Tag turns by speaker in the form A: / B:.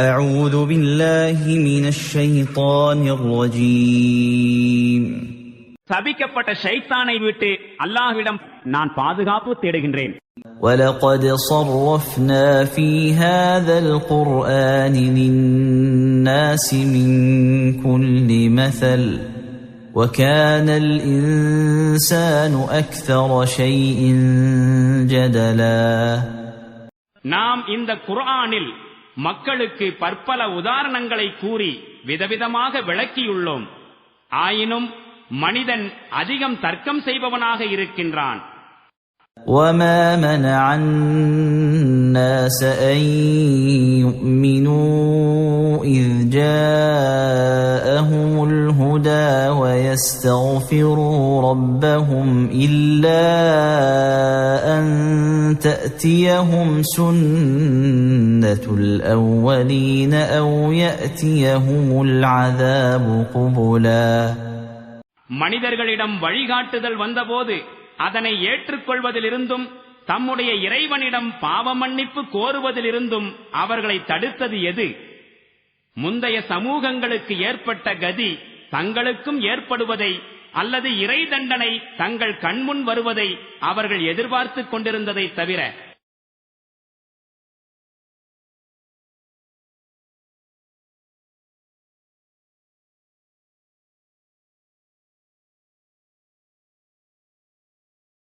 A: أعوذ بالله من الشيطان الرجيم.
B: சபிக்கப்பட்ட ஷைத்தானை விட்டு அல்லாஹ்விடம் நான் பாதுகாப்பு தேடுகின்றேன்.
A: ولقد صرفنا في هذا القرآن للناس من كل مثل وكان الإنسان أكثر شيء جدلا.
B: நாம் இந்த குர்ஆனில் மக்களுக்கு பற்பல உதாரணங்களை கூறி விதவிதமாக விளக்கியுள்ளோம். ஆயினும் மனிதன் அதிகம் தர்க்கம் செய்பவனாக இருக்கின்றான்.
A: وما منع الناس أن يؤمنوا إذ جاءهم الهدى ويستغفروا ربهم إلا أن تأتيهم سنة الأولين أو يأتيهم العذاب قبلا.
B: மனிதர்களிடம் வழிகாட்டுதல் வந்தபோது அதனை ஏற்றுக்கொள்வதிலிருந்தும் தம்முடைய இறைவனிடம் பாவ மன்னிப்பு கோருவதிலிருந்தும் அவர்களை தடுத்தது எது? முந்தைய சமூகங்களுக்கு ஏற்பட்ட கதி தங்களுக்கும் ஏற்படுவதை அல்லது இறை தண்டனை தங்கள் கண்முன் வருவதை அவர்கள் எதிர்பார்த்துக் கொண்டிருந்ததை தவிர